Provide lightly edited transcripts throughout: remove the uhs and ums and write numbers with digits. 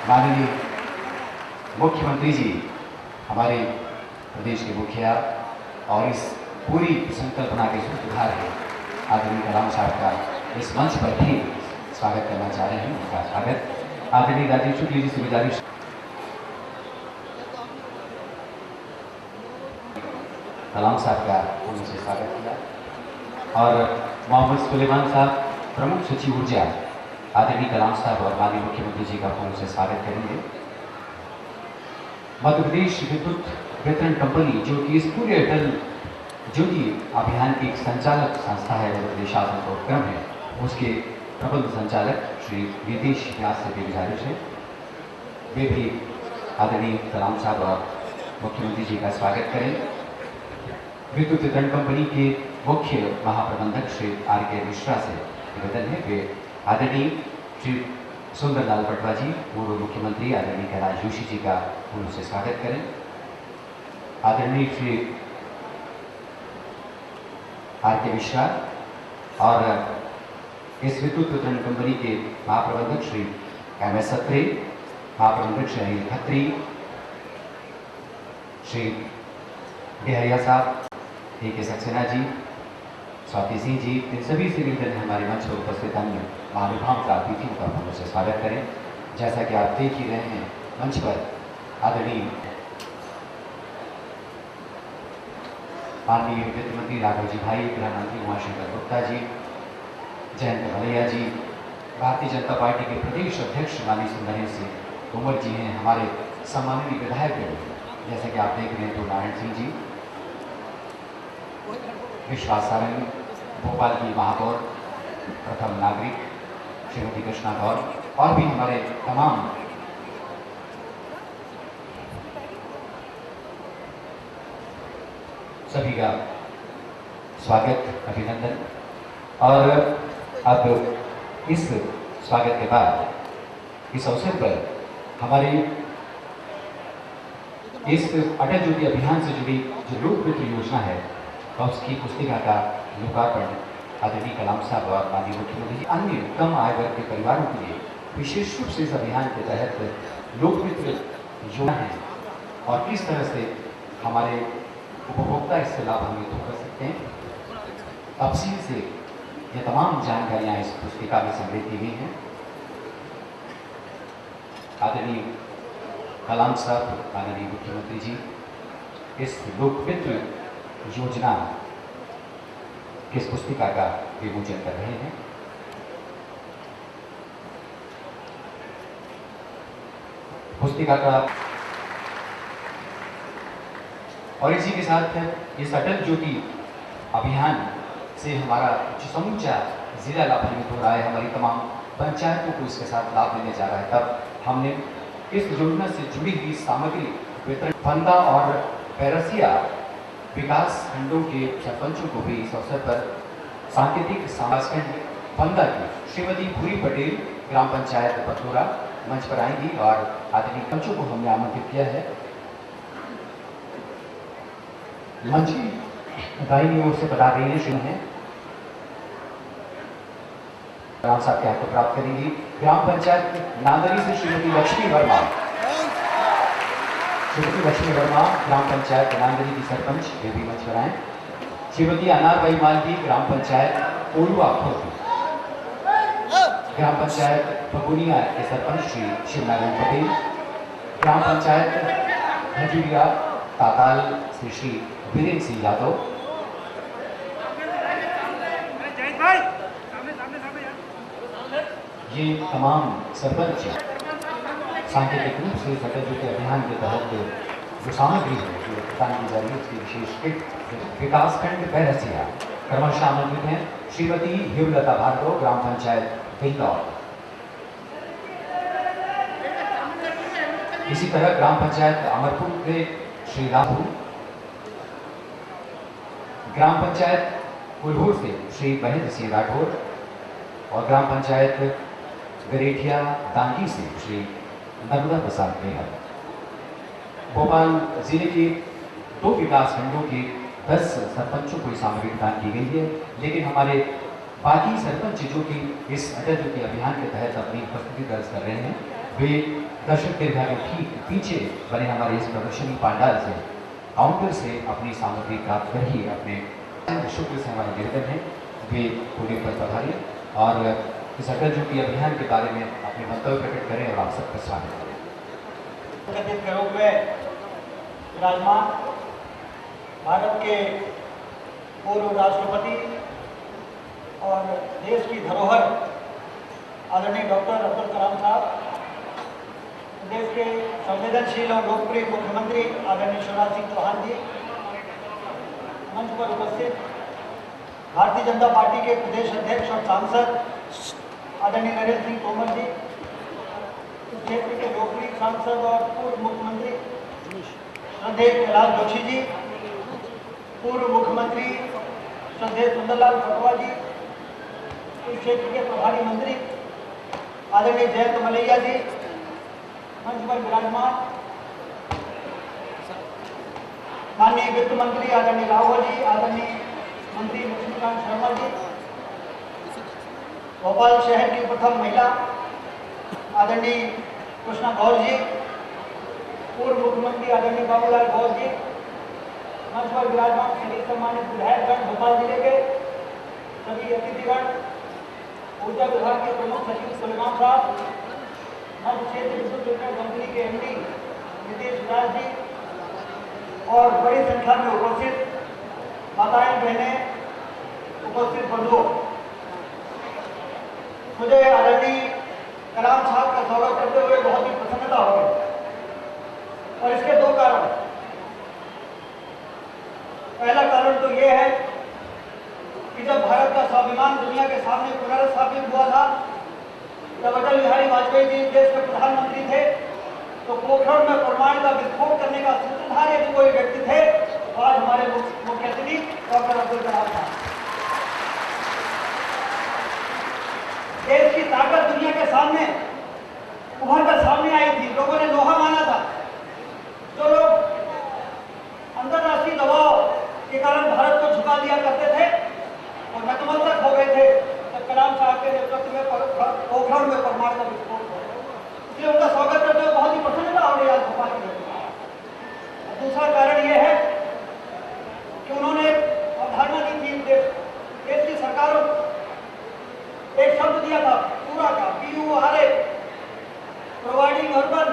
माननीय मुख्यमंत्री जी, हमारे प्रदेश के मुखिया और इस पूरी संकल्पना के सूत्रधार हैं आदरणीय कलाम साहब का इस मंच पर भी स्वागत करना चाह रहे हैं। उनका स्वागत आदरणीय राजीव शुक्ल जी से गुजारिश कलाम साहब का उनसे स्वागत किया और मोहम्मद सुलेमान साहब प्रमुख सचिव ऊर्जा आदरणीय कलाम साहब और माननीय मुख्यमंत्री जी का उनसे स्वागत करेंगे। मध्य प्रदेश विद्युत वितरण कंपनी जो कि इस पूरे अटल ज्योति अभियान की एक संचालक संस्था है, मध्य प्रदेश शासन का उपक्रम है, उसके प्रबंध संचालक श्री नीतीश व्यास से भी गुजारिश है वे भी आदरणीय कलाम साहब और मुख्यमंत्री जी का स्वागत करें। विद्युत वितरण कंपनी के मुख्य महाप्रबंधक श्री R.K. मिश्रा से निवेदन है वे आदरणीय श्री सुंदरलाल पटवा जी पूर्व मुख्यमंत्री आदरणीय कैलाश जोशी जी का उनसे स्वागत करें। आदरणीय श्री R.K. मिश्रा और इस विद्युत वितरण कंपनी के महाप्रबंधक श्री M.S. अत्रे, महाप्रबंधक श्री अनिल खत्री, श्री बिहरिया साहब, A.K. सक्सेना जी, स्वाति सिंह जी, इन सभी से निवेदन है हमारे मंच पर उपस्थित अन्य महानुभाव का अतिथियों का हम उनसे स्वागत करें। जैसा कि आप देख ही रहे हैं मंच पर आदरणीय माननीय वित्त मंत्री राघव जी भाई, गृह मंत्री उमाशंकर गुप्ता जी, जयंत भलैया जी, भारतीय जनता पार्टी के प्रदेश अध्यक्ष माननीय सुंदरेश सिंह तोमर जी हैं, हमारे सम्माननीय विधायक जैसे कि आप देख रहे हैं तो नारायण सिंह जी, विश्वास सारंग, भोपाल की महापौर प्रथम नागरिक श्रीमती कृष्णा गौर और भी हमारे तमाम सभी का स्वागत अभिनंदन। और अब इस स्वागत के बाद इस अवसर पर हमारे इस अटल ज्योति अभियान से जुड़ी जो लोकमित्र योजना है और उसकी पुस्तिका का लोकार्पण आदरणीय कलाम साहब और माननीय मुख्यमंत्री अन्य कम आय वर्ग के परिवारों के लिए विशेष रूप से इस अभियान के तहत लोकमित्र योजना है और किस तरह से हमारे उपभोक्ता इससे लाभान्वित हो सकते हैं, तफसील से ये तमाम जानकारियां इस पुस्तिका में संग्रहित की गई हैं। आदरणीय कलाम साहब माननीय मुख्यमंत्री जी इस लोकमित्र योजना किस पुस्तिका का विमोचन कर रहे हैं। पुस्तिका का और इसी के साथ इस अटल ज्योति अभियान से हमारा जो समूचा जिला लाभान्वित हो रहा है, हमारी तमाम पंचायतों को इसके साथ लाभ मिलने जा रहा है। तब हमने इस योजना से जुड़ी हुई सामग्री वितरण फंदा और पैरसिया विकास खंडों के सरपंचों को भी इस अवसर पर सांकेतिक समाजखंड फंदा की श्रीमती भूरी पटेल ग्राम पंचायत पथोरा मंच पर आएंगी और आदरणीय पंचों को हमने आमंत्रित किया है। मंच की दाहिनी ओर से बता रही है श्री हैं राम साहब के हाथ को प्राप्त करेंगी। ग्राम पंचायत नांदरी से श्रीमती लक्ष्मी वर्मा, श्रीमती लक्ष्मी वर्मा ग्राम पंचायत नांदरी की सरपंच वे भी मंच पर आए। श्रीमती अनारबाई मालवी ग्राम पंचायत ओलुआ खुर्द, ग्राम पंचायत फगुनिया के सरपंच श्री शिवनारायण पटेल, ग्राम पंचायत हजूरिया ताताल से श्री वीरेंद्र सिंह यादव, ये तमाम सरपंच सांकेतिक रूप से अटल ज्योति अभियान के तहत जो सामग्री है जो प्रदान की जा रही है उसकी विशेष किट विकासखंड पैरसिया क्रमशः आमंत्रित हैं। श्रीमती हिमलता भार्गव ग्राम पंचायत बिल्लौर, इसी तरह ग्राम पंचायत अमरपुर के श्री राहु, ग्राम पंचायत कुल्हूर से श्री महेंद्र सिंह राठौर और ग्राम पंचायत गरेठिया दांगी से श्री नर्मदा प्रसाद बेहर। भोपाल जिले के 2 विकास खंडों के 10 सरपंचों को सामग्री प्रदान की गई है, लेकिन हमारे बाकी सरपंच जो कि इस अटल ज्योति अभियान के तहत अपनी उपस्थिति दर्ज कर रहे हैं वे दर्शक दीर्घाओं ठीक पीछे बने हमारे इस प्रदर्शनी पंडाल से काउंटर से अपनी सामग्री प्राप्त कर ही अपने शुक्र से हमारे निवेदन है वे पूरे पर पधारिए और इस अटल ज्योति अभियान के बारे में अपने मंतव्य प्रकट करें और आप सबका स्वागत करें। के रूप में विराजमान भारत के पूर्व राष्ट्रपति और देश की धरोहर आदरणीय डॉक्टर अब्दुल कलाम साहब, देश के संवेदनशील और लोकप्रिय मुख्यमंत्री आदरणीय शिवराज सिंह चौहान जी, मंच पर उपस्थित भारतीय जनता पार्टी के प्रदेश अध्यक्ष और सांसद आदरणीय नरेंद्र सिंह तोमर जी, इस क्षेत्र के लोकप्रिय सांसद और पूर्व मुख्यमंत्री श्रद्धेय कैलाश जोशी जी, पूर्व मुख्यमंत्री श्रद्धेय सुंदरलाल खटवा जी, इस क्षेत्र के प्रभारी मंत्री आदरणीय जयंत मलैया जी, मंच पर विराजमान माननीय वित्त मंत्री आदरणीय राघव जी, आदरणीय मंत्री लक्ष्मीकांत शर्मा जी, भोपाल शहर की प्रथम महिला आदरणीय कृष्णा गौर जी, पूर्व मुख्यमंत्री आदरणीय बाबूलाल गौर जी, मंच पर विराजमान सभी सम्मानित विधायकगण, भोपाल जिले के सभी अतिथिगण, ऊर्जा विभाग के प्रमुख सचिव सुलेमान साहब, मध्य क्षेत्र विद्युत वितरण कंपनी के एमडी नितेश राज जी और बड़ी संख्या में उपस्थित माताएं बहनें, उपस्थित बंधुओं, मुझे आदरणीय कलाम साहब का स्वागत करते हुए बहुत ही प्रसन्नता हो गई और इसके दो कारण। पहला कारण तो ये है कि जब भारत का स्वाभिमान दुनिया के सामने पुनर्स्थापित हुआ था, जब अटल बिहारी वाजपेयी जी देश के प्रधानमंत्री थे, तो पोखरण में परमाणु का विस्फोट करने का सूत्रधार यदि कोई व्यक्ति थे तो आज हमारे मुख्य अतिथि डॉक्टर अब्दुल कलाम साहब। देश की ताकत दुनिया के सामने उभर कर सामने आई थी, लोगों ने लोहा माना था। जो लोग अंतरराष्ट्रीय दबाव के कारण भारत को झुका दिया करते थे और नतमस्तक हो गए थे, तब कलाम साहब के नेतृत्व में पोखरण में परमाणु का विस्फोट हुआ। इसलिए उनका स्वागत करते हुए बहुत ही प्रसन्नता हो रही है आज भोपाल की घटना। दूसरा कारण यह है कि उन्होंने अवधारणा दी थी, देश की सरकारों एक शब्द दिया था पूरा का PURA, providing urban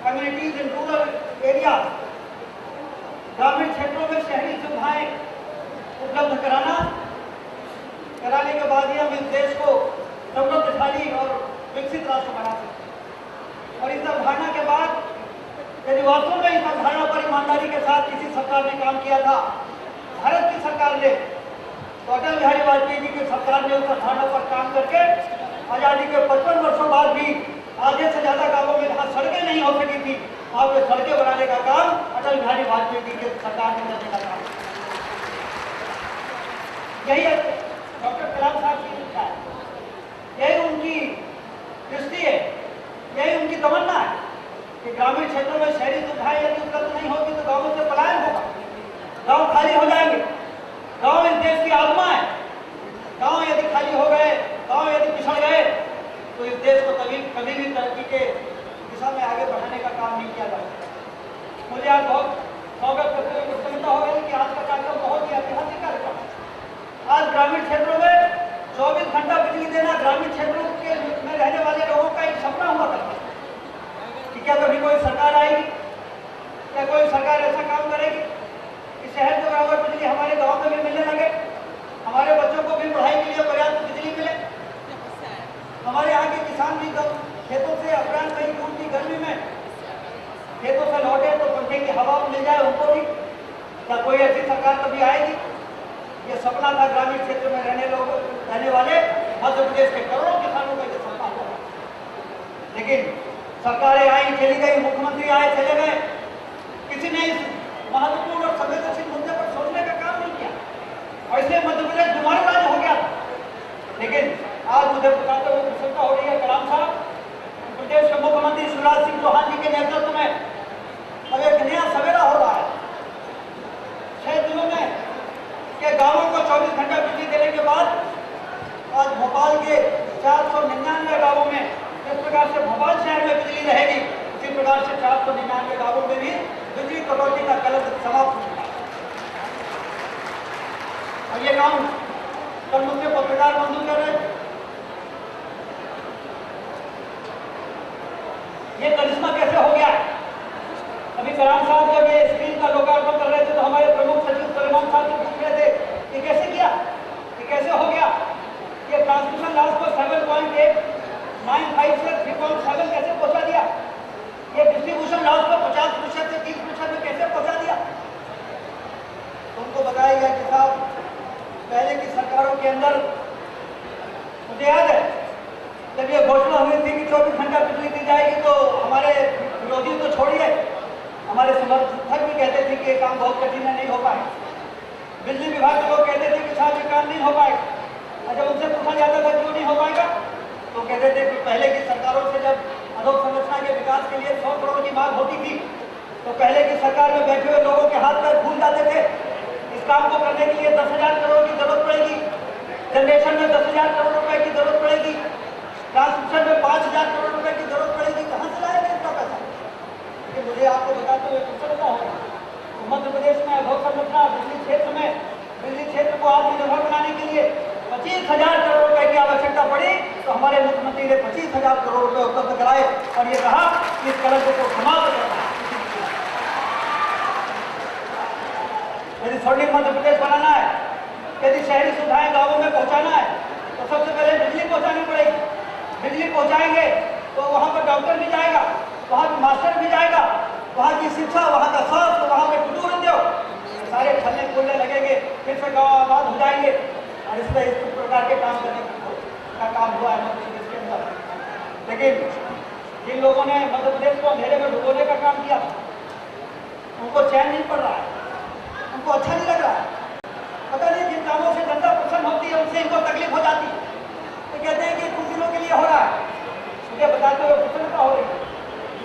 communities in rural area, ग्रामीण क्षेत्रों में शहरी सुविधाएं उपलब्ध कराने के बाद ही हम इस देश को समृद्धशाली और विकसित राष्ट्र बना सकते। और इस अवधारणा के बाद यदि वास्तव में इस अवधारणा पर ईमानदारी के साथ किसी सरकार ने काम किया था, भारत की सरकार ने, तो अटल बिहारी वाजपेयी जी की सरकार ने उस अवधारणा पर काम करके आजादी के 55 वर्षों बाद भी आधे से ज्यादा गांवों में जहां सड़कें नहीं हो सकी थी, वहां पे सड़कें बनाने का काम अटल बिहारी वाजपेयी जी की सरकार ने करने का काम। यही डॉक्टर कलाम साहब की इच्छा है, यही उनकी दृष्टि है, यही उनकी तमन्ना है कि ग्रामीण क्षेत्रों में शहरी सुविधाएं यदि उपलब्ध नहीं होगी तो गांवों से पलायन होगा, गांव खाली हो जाएंगे। गांव इस देश की आत्मा है। गांव यदि खाली हो गए, गांव यदि पिछड़ गए, तो इस देश को कभी भी तरक्की के दिशा में आगे बढ़ाने का काम नहीं किया जा सकता। मुझे आज बहुत स्वागत करते हुए प्रसन्नता हो गई कि आज का कार्यक्रम बहुत ही ऐतिहासिक कार्यक्रम है। आज ग्रामीण क्षेत्रों में 24 घंटा बिजली देना ग्रामीण क्षेत्रों के में रहने वाले लोगों का एक सपना हुआ करता है कि क्या कभी कोई सरकार आएगी, क्या कोई सरकार ऐसा काम करेगी कि शहर के बराबर बिजली हमारे गांव में भी मिलने लगे, हमारे बच्चों को भी पढ़ाई के लिए पर्याप्त बिजली मिले, हमारे यहाँ के किसान भी खेतों से अप्रैल मई जून की गर्मी में खेतों से लौटे तो पंखे की हवा मिल जाए उनको भी। क्या कोई ऐसी सरकार कभी आएगी? ये सपना था ग्रामीण क्षेत्र में रहने वाले मध्य प्रदेश के करोड़ों किसानों का ये सपना था। लेकिन सरकारें आई चली गई, मुख्यमंत्री आए चले गए, किसी ने इस महत्वपूर्ण और संवेदनशील मुद्दे पर सोचने का काम नहीं किया। ऐसे मध्य प्रदेश बीमार राज्य हो गया। लेकिन आज मुझे बताते हुए प्रसन्नता हो रही है, कलाम साहब प्रदेश के मुख्यमंत्री शिवराज सिंह चौहान जी के नेतृत्व में अब एक नया सवेरा हो रहा है। 6 दिनों में के गांवों को 24 घंटा बिजली देने के बाद आज भोपाल के 499 गांवों में जिस प्रकार से भोपाल शहर में बिजली अकाउंट कल मुझसे पत्रकार बंधु कर रहे थे। ये करिश्मा कैसे हो गया? अभी कलाम साहब जब ये स्क्रीन का लोकार्पण कर रहे थे तो हमारे प्रमुख सचिव सलेमान साहब से पूछ रहे थे कि कैसे किया, ये कैसे हो गया? ये ट्रांसमिशन लॉस को 7.895 से 3.7 कैसे पहुंचा दिया? ये डिस्ट्रीब्यूशन लॉस को 50% से 30% में कैसे पहुंचा दिया? उनको बताया गया कि साहब पहले की सरकारों के अंदर मुझे याद है जब ये घोषणा हुई थी कि 24 घंटा बिजली दी जाएगी तो हमारे विरोधी तो छोड़िए, हमारे समर्थक भी कहते थे कि ये काम बहुत कठिन है, नहीं हो पाए। बिजली विभाग के लोग कहते थे कि साहब ये काम नहीं हो पाएगा। और जब उनसे पूछा जाता था क्यों नहीं हो पाएगा तो कहते थे कि पहले की सरकारों से जब अधोसंरचना के विकास के लिए 100 करोड़ की मांग होती थी तो पहले की सरकार में बैठे हुए लोगों के हाथ पैर फूल जाते थे। इस काम को करने के लिए 10,000 करोड़ की जरूरत पड़ेगी, जनरेशन में 10,000 करोड़ रुपए की जरूरत पड़ेगी, ट्रांसमिशन में 5,000 करोड़ रुपए की जरूरत पड़ेगी। कहाँ से लाएंगे इतना पैसा? लेकिन मुझे आपको बताते हुए प्रसन्नता होगा मध्य प्रदेश में अधोसंरचना बिजली क्षेत्र में बिजली क्षेत्र को आत्मनिर्भर बनाने के लिए 25,000 करोड़ रुपए की आवश्यकता पड़ी तो हमारे मुख्यमंत्री ने 25,000 करोड़ रुपए उपलब्ध कराए और ये कहा कि इस कलंक को समाप्त करना है। यदि स्वर्णिम मध्य प्रदेश बनाना है, यदि शहरी सुविधाएं गांवों में पहुंचाना है तो सबसे पहले बिजली पहुंचानी पड़ेगी। बिजली पहुंचाएंगे तो वहां पर डॉक्टर भी जाएगा, वहां पर मास्टर भी जाएगा, वहां की शिक्षा, वहां का स्वास्थ्य, वहां के कुटीर उद्योग सारे फलने फूलने लगेंगे, फिर से गाँव आबाद हो जाएंगे। और इस प्रकार के काम करने का काम हुआ है मध्य प्रदेश के अंदर। लेकिन जिन लोगों ने मध्य प्रदेश को अंधेरे में डुबोने का काम किया उनको चैन नहीं पड़ रहा है, उनको अच्छा नहीं लग रहा है। पता नहीं जिन कामों से जनता प्रसन्न होती है उनसे इनको तकलीफ हो जाती है। तो कहते हैं कि कुछ दिनों के लिए हो रहा है, मुझे बताते हुए प्रसन्नता हो रही है।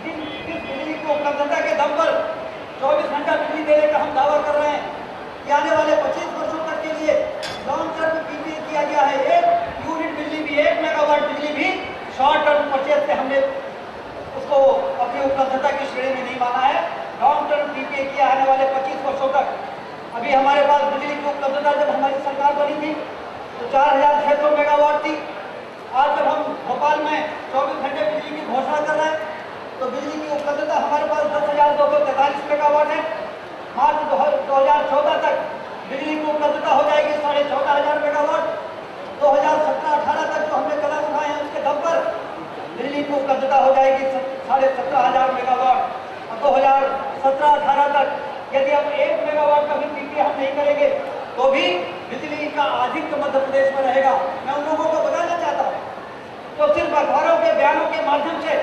जिस बिजली की उपलब्धता के दम पर 24 घंटा बिजली देने का हम दावा कर रहे हैं कि आने वाले 25 वर्षों तक के लिए लॉन्ग टर्म पीपीए किया गया है। 1 यूनिट बिजली भी, 1 मेगावाट बिजली भी शॉर्ट टर्म परचेज से हमने उसको अपनी उपलब्धता की श्रेणी में नहीं माना है। लॉन्ग टर्म पीपीए किया आने वाले 25 वर्षों तक। अभी हमारे पास बिजली की उपलब्धता जब हमारी सरकार बनी थी तो 4,600 मेगावाट थी। आज जब हम भोपाल में 24 घंटे बिजली की घोषणा कर रहे हैं तो बिजली की उपलब्धता हमारे पास 10,243 मेगावाट है। मार्च 2014 तक बिजली की उपलब्धता हो जाएगी 14,500 मेगावाट। 2017-18 तक जो हमने कदम उठाए हैं उसके दम पर बिजली की उपलब्धता हो जाएगी 17,500 मेगावाट। और 2017-18 तक यदि हम 1 मेगावाट का भी पीपीए हम नहीं करेंगे तो भी बिजली का आधिक्य मध्य प्रदेश में रहेगा। मैं उन लोगों को बताना चाहता हूँ तो सिर्फ अखबारों के बयानों के माध्यम से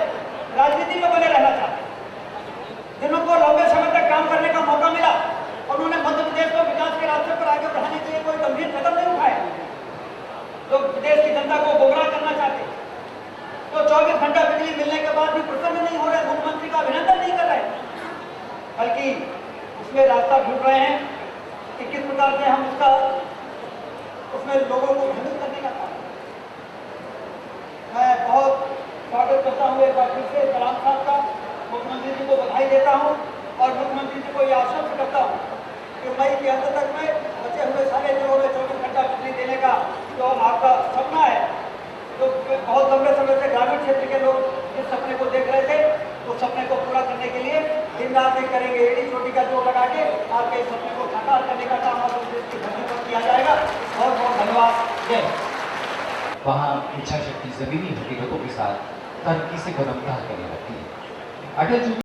राजनीति में बने रहना चाहते हैं। जिनको लंबे समय तक काम करने का मौका मिला और उन्होंने मध्य प्रदेश को विकास के रास्ते पर आगे बढ़ाने के लिए कोई गंभीर कदम नहीं उठाए, जो प्रदेश की जनता को गुमराह करना चाहते, तो 24 घंटा बिजली मिलने के बाद भी प्रसन्न नहीं हो रहे, मुख्यमंत्री का अभिनंदन नहीं कर रहे, बल्कि उसमें रास्ता ढूंढ रहे हैं कि किस प्रकार से हम उसमें लोगों को भ्रमित करने का काम। मैं बहुत स्वागत करता हूँ एक बार फिर से कलाम साहब का, मुख्यमंत्री जी को बधाई देता हूँ और मुख्यमंत्री जी को यह आश्वस्त करता हूँ कि मई के अंत तक में बचे हुए सारे जिलों में 24 घंटा बिजली देने का जो आपका सपना है, जो बहुत लंबे समय से ग्रामीण क्षेत्र के लोग इस सपने को देख रहे थे, उस सपने को पूरा करने के लिए दिन रात नहीं करेंगे, एड़ी चोटी का जोर लगा के आपके इस सपने को साकार करने का काम मध्य प्रदेश की धरती पर किया जाएगा। बहुत बहुत धन्यवाद। जय। वहाँ इच्छा शक्ति जमीनी हकीकतों के साथ तरक्की से कदम रहा करने लगती है। अटल जी